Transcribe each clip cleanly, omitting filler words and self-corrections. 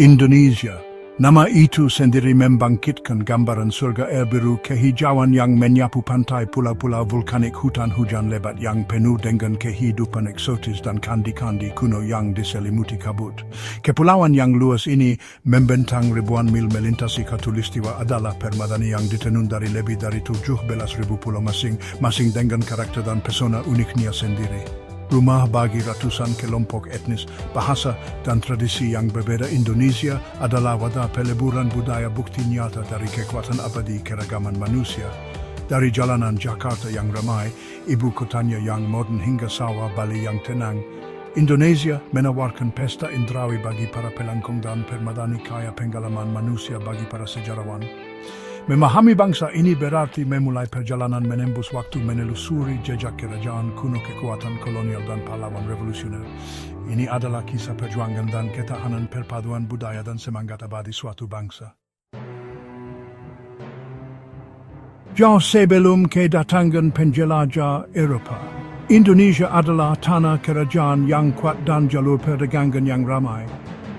Indonesia. Nama itu sendiri membangkitkan gambaran surga air biru, kehijauan yang menyapu pantai, pulau-pulau vulkanik, hutan hujan lebat yang penuh dengan kehidupan eksotis dan kandi-kandi kuno yang diselimuti kabut. Kepulauan yang luas ini membentang ribuan mil melintasi khatulistiwa adalah permadani yang ditenun dari lebih dari 17.000 pulau masing-masing dengan karakter dan pesona uniknya sendiri. Rumah bagi ratusan kelompok etnis, bahasa, dan tradisi yang berbeda, Indonesia adalah wadah peleburan budaya, bukti nyata dari kekuatan abadi keragaman manusia. Dari jalanan Jakarta yang ramai, ibu kotanya yang modern hingga sawah Bali yang tenang, Indonesia menawarkan pesta indrawi bagi para pelangkong dan permadani kaya pengalaman manusia bagi para sejarawan. Memahami bangsa ini berarti memulai perjalanan menembus waktu, menelusuri jejak kerajaan kuno, kekuatan kolonial dan pahlawan revolusioner. Ini adalah kisah perjuangan dan ketahanan perpaduan budaya dan semangat abadi suatu bangsa. Jauh sebelum kedatangan penjelajah Eropa, Indonesia adalah tanah kerajaan yang kuat dan jalur perdagangan yang ramai.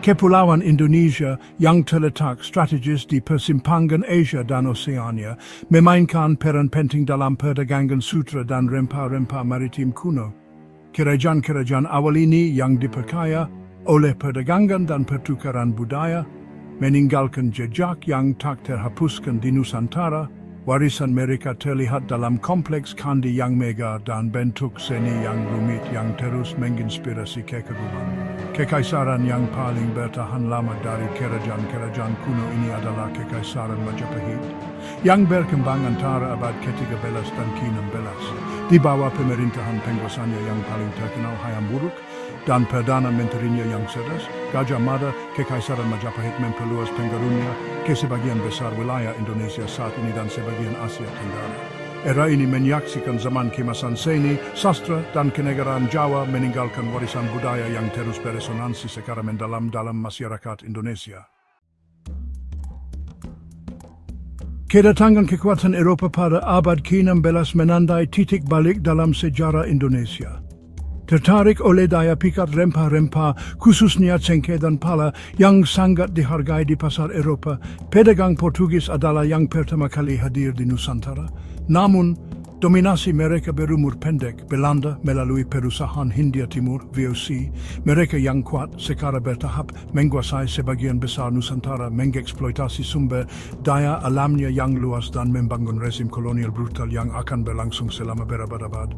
Kepulauan Indonesia yang terletak strategis di persimpangan Asia dan Oceania memainkan peran penting dalam perdagangan sutra dan rempah-rempah maritim kuno. Kerajaan-kerajaan awal ini yang diperkaya oleh perdagangan dan pertukaran budaya meninggalkan jejak yang tak terhapuskan di Nusantara. Warisan mereka terlihat dalam kompleks kandi yang megah dan bentuk seni yang rumit yang terus menginspirasi kekaguman. Kekaisaran yang paling bertahan lama dari kerajaan-kerajaan kuno ini adalah Kekaisaran Majapahit, yang berkembang antara abad ke-13 dan ke-16. Di bawah pemerintahan penguasanya yang paling terkenal Hayam Wuruk dan Perdana Menterinya yang cerdas, Gajah Mada, Kekaisaran Majapahit memperluas pengaruhnya ke sebagian besar wilayah Indonesia saat ini dan sebagian Asia Tenggara. Era ini menyaksikan zaman kemasan seni, sastra, dan kenegaraan Jawa meninggalkan warisan budaya yang terus beresonansi secara mendalam dalam masyarakat Indonesia. Kedatangan kekuatan Eropa pada abad ke-16 menandai titik balik dalam sejarah Indonesia. Tertarik oleh daya pikat rempah-rempah, khususnya cengkeh dan pala yang sangat dihargai di pasar Eropa, pedagang Portugis adalah yang pertama kali hadir di Nusantara. Namun, dominasi mereka berumur pendek. Belanda melalui perusahaan Hindia Timur (VOC), mereka yang kuat secara bertahap menguasai sebagian besar Nusantara, mengeksploitasi sumber daya alamnya yang luas dan membangun rezim kolonial brutal yang akan berlangsung selama berabad-abad.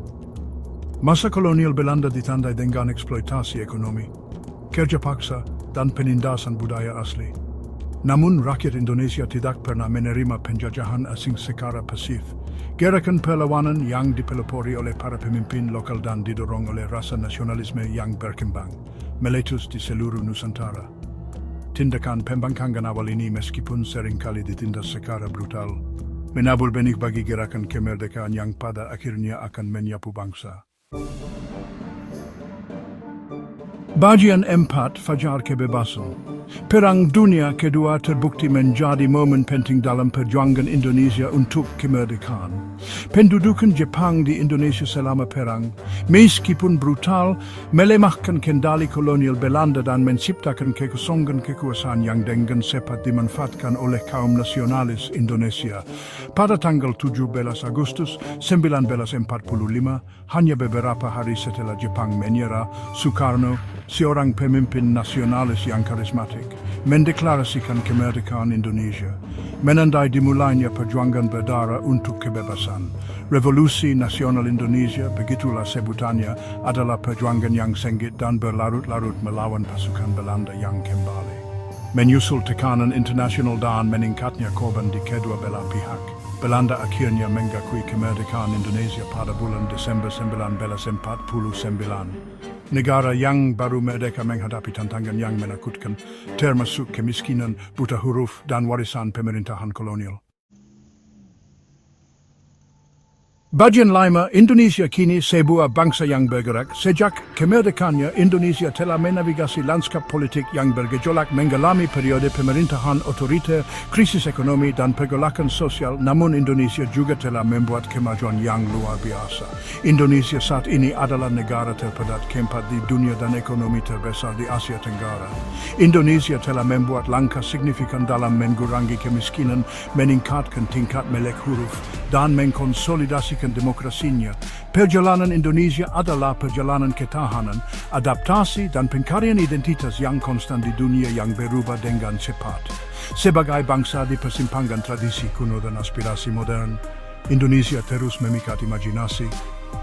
Masa kolonial Belanda ditandai dengan eksploitasi ekonomi, kerja paksa, dan penindasan budaya asli. Namun rakyat Indonesia tidak pernah menerima penjajahan asing secara pasif. Gerakan perlawanan yang dipelopori oleh para pemimpin lokal dan didorong oleh rasa nasionalisme yang berkembang meletus di seluruh Nusantara. Tindakan pembangkangan awal ini meskipun seringkali ditindas secara brutal, menabur benih bagi gerakan kemerdekaan yang pada akhirnya akan menyapu bangsa. Bagian 4, Fajar Kebebasan. Perang Dunia Kedua terbukti menjadi momen penting dalam perjuangan Indonesia untuk kemerdekaan. Pendudukan Jepang di Indonesia selama perang, meskipun brutal, melemahkan kendali kolonial Belanda dan menciptakan kekosongan kekuasaan yang dengan cepat dimanfaatkan oleh kaum nasionalis Indonesia. Pada tanggal 17 Agustus 1945, hanya beberapa hari setelah Jepang menyerah, Soekarno, seorang pemimpin nasionalis yang karismatik, mendeklarasikan kemerdekaan Indonesia, menandai dimulainya perjuangan berdarah untuk kebebasan. Revolusi Nasional Indonesia, begitulah sebutannya, adalah perjuangan yang sengit dan berlarut-larut melawan pasukan Belanda yang kembali. Menyusul tekanan internasional dan meningkatnya korban di kedua belah pihak, Belanda akhirnya mengakui kemerdekaan Indonesia pada bulan Desember 1949. Negara yang baru merdeka menghadapi tantangan yang menakutkan, termasuk kemiskinan, buta huruf, dan warisan pemerintahan kolonial. Bagian lima, Indonesia kini sebuah bangsa yang bergerak. Sejak kemerdekaannya, Indonesia telah menavigasi lanskap politik yang bergejolak mengalami periode pemerintahan otoriter, krisis ekonomi, dan pergolakan sosial. Namun Indonesia juga telah membuat kemajuan yang luar biasa. Indonesia saat ini adalah negara terpadat keempat di dunia dan ekonomi terbesar di Asia Tenggara. Indonesia telah membuat langkah signifikan dalam mengurangi kemiskinan, meningkatkan tingkat melek huruf, dan mengkonsolidasikan demokrasinya. Perjalanan Indonesia adalah perjalanan ketahanan, adaptasi, dan pencarian identitas yang konstan di dunia yang berubah dengan cepat. Sebagai bangsa di persimpangan tradisi kuno dan aspirasi modern, Indonesia terus memikat imajinasi,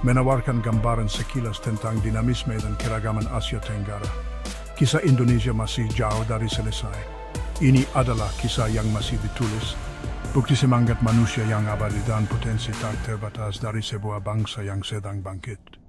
menawarkan gambaran sekilas tentang dinamisme dan keragaman Asia Tenggara. Kisah Indonesia masih jauh dari selesai. Ini adalah kisah yang masih ditulis, bukti semangat manusia yang abadi dan potensi tak terbatas dari sebuah bangsa yang sedang bangkit.